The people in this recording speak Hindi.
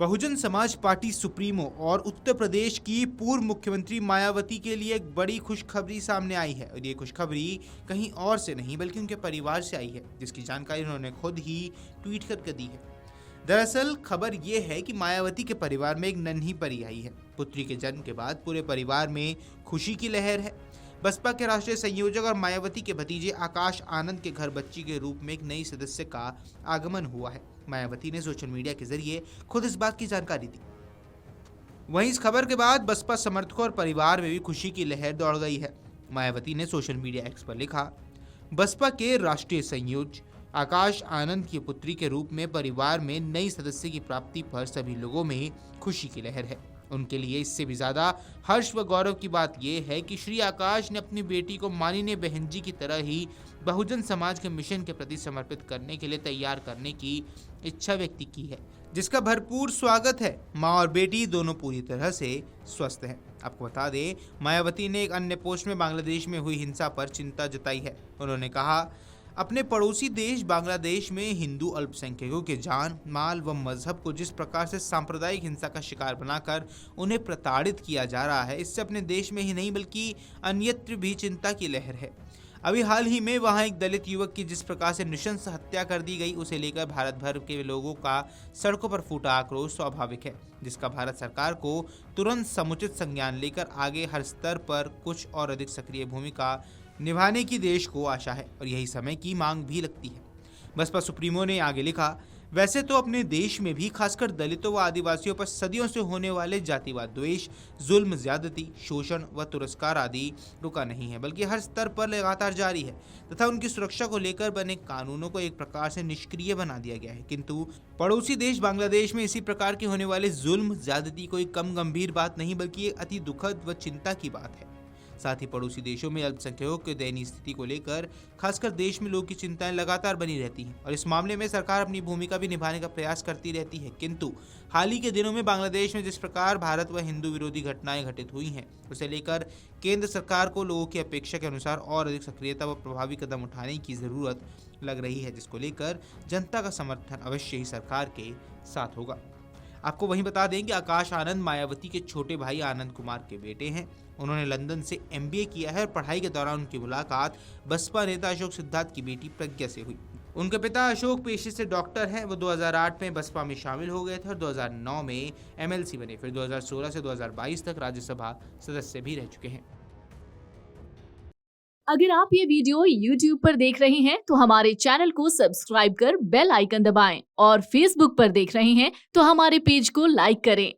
बहुजन समाज पार्टी सुप्रीमो और उत्तर प्रदेश की पूर्व मुख्यमंत्री मायावती के लिए एक बड़ी खुशखबरी सामने आई है और ये खुशखबरी कहीं और से नहीं बल्कि उनके परिवार से आई है, जिसकी जानकारी उन्होंने खुद ही ट्वीट करके दी है। दरअसल खबर ये है कि मायावती के परिवार में एक नन्ही परी आई है। पुत्री के जन्म के बाद पूरे परिवार में खुशी की लहर है। बसपा के राष्ट्रीय संयोजक और मायावती के भतीजे आकाश आनंद के घर बच्ची के रूप में एक नई सदस्य का आगमन हुआ है। मायावती ने सोशल मीडिया के जरिए खुद इस बात की जानकारी दी। वहीं इस खबर के बाद बसपा समर्थकों और परिवार में भी खुशी की लहर दौड़ गई है। मायावती ने सोशल मीडिया एक्स पर लिखा, बसपा के राष्ट्रीय संयोजक आकाश आनंद की पुत्री के रूप में परिवार में नई सदस्य की प्राप्ति पर सभी लोगों में खुशी की लहर है। उनके लिए इससे भी ज्यादा हर्ष व गौरव की बात यह है कि श्री आकाश ने अपनी बेटी को माननीय बहन जी की तरह ही बहुजन समाज के मिशन के प्रति समर्पित करने के लिए तैयार करने की इच्छा व्यक्त की है, जिसका भरपूर स्वागत है। माँ और बेटी दोनों पूरी तरह से स्वस्थ हैं। आपको बता दें, मायावती ने एक अन्य पोस्ट में बांग्लादेश में हुई हिंसा पर चिंता जताई है। उन्होंने कहा, अपने पड़ोसी देश बांग्लादेश में हिंदू अल्पसंख्यकों के जान, माल व मजहब को जिस प्रकार से सांप्रदायिक हिंसा का शिकार बनाकर उन्हें प्रताड़ित किया जा रहा है, इससे अपने देश में ही नहीं बल्कि अन्यत्र भी चिंता की लहर है। अभी हाल ही में वहां एक दलित युवक की जिस प्रकार से नृशंस हत्या कर दी गई, उसे लेकर भारत भर के लोगों का सड़कों पर फूटा आक्रोश स्वाभाविक है, जिसका भारत सरकार को तुरंत समुचित संज्ञान लेकर आगे हर स्तर पर कुछ और अधिक सक्रिय भूमिका निभाने की देश को आशा है और यही समय की मांग भी लगती है। बसपा सुप्रीमो ने आगे लिखा, वैसे तो अपने देश में भी खासकर दलितों व आदिवासियों पर सदियों से होने वाले जातिवाद, द्वेष, जुल्म, ज्यादती, शोषण व तिरस्कार आदि रुका नहीं है, बल्कि हर स्तर पर लगातार जारी है तथा उनकी सुरक्षा को लेकर बने कानूनों को एक प्रकार से निष्क्रिय बना दिया गया है। किंतु पड़ोसी देश बांग्लादेश में इसी प्रकार के होने वाले जुल्म, ज्यादती कोई कम गंभीर बात नहीं बल्कि एक अति दुखद व चिंता की बात है। साथ ही पड़ोसी देशों में अल्पसंख्यकों की दयनीय स्थिति को लेकर खासकर देश में लोगों की चिंताएं लगातार बनी रहती हैं और इस मामले में सरकार अपनी भूमिका भी निभाने का प्रयास करती रहती है। किंतु हाल ही के दिनों में बांग्लादेश में जिस प्रकार भारत व हिंदू विरोधी घटनाएं घटित हुई हैं, उसे लेकर केंद्र सरकार को लोगों की अपेक्षा के अनुसार और अधिक सक्रियता व प्रभावी कदम उठाने की जरूरत लग रही है, जिसको लेकर जनता का समर्थन अवश्य ही सरकार के साथ होगा। आपको वहीं बता दें कि आकाश आनंद मायावती के छोटे भाई आनंद कुमार के बेटे हैं। उन्होंने लंदन से MBA किया है और पढ़ाई के दौरान उनकी मुलाकात बसपा नेता अशोक सिद्धार्थ की बेटी प्रज्ञा से हुई। उनके पिता अशोक पेशे से डॉक्टर हैं। वो 2008 में बसपा में शामिल हो गए थे और 2009 में MLC बने। फिर 2016 से 2022 तक राज्यसभा सदस्य भी रह चुके हैं। अगर आप ये वीडियो YouTube पर देख रहे हैं तो हमारे चैनल को सब्सक्राइब कर बेल आइकन दबाएं और Facebook पर देख रहे हैं तो हमारे पेज को लाइक करें।